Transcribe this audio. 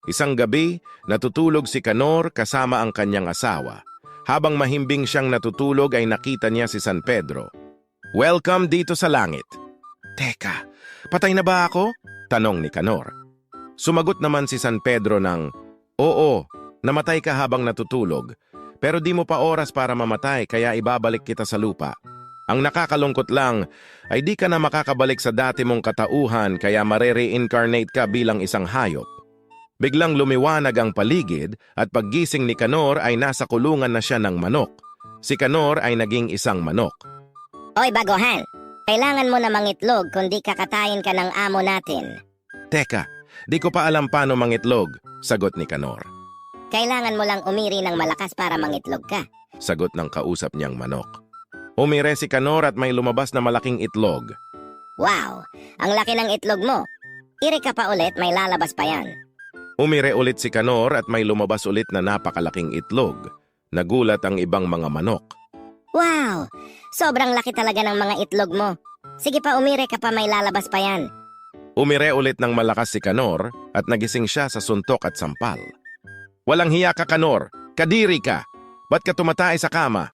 Isang gabi, natutulog si Canor kasama ang kanyang asawa. Habang mahimbing siyang natutulog ay nakita niya si San Pedro. "Welcome dito sa langit." "Teka, patay na ba ako?" tanong ni Canor. Sumagot naman si San Pedro ng, "Oo, namatay ka habang natutulog. Pero di mo pa oras para mamatay kaya ibabalik kita sa lupa. Ang nakakalungkot lang ay di ka na makakabalik sa dati mong katauhan kaya mare-reincarnate ka bilang isang hayop." Biglang lumiwanag ang paligid at paggising ni Canor ay nasa kulungan na siya ng manok. Si Canor ay naging isang manok. Oy baguhan, kailangan mo na mangitlog kundi kakatayin ka ng amo natin. "Teka, di ko pa alam paano mangitlog," sagot ni Canor. Kailangan mo lang umiri ng malakas para mangitlog ka. Sagot ng kausap niyang manok. Umire si Canor at may lumabas na malaking itlog. Wow, ang laki ng itlog mo. Iri ka pa ulit, may lalabas pa yan. Umire ulit si Canor at may lumabas ulit na napakalaking itlog. Nagulat ang ibang mga manok. Wow, sobrang laki talaga ng mga itlog mo. Sige pa, umiri ka pa, may lalabas pa yan. Umire ulit ng malakas si Canor at nagising siya sa suntok at sampal. "Walang hiya ka, Canor! Kadiri ka! Ba't ka tumatay sa kama?"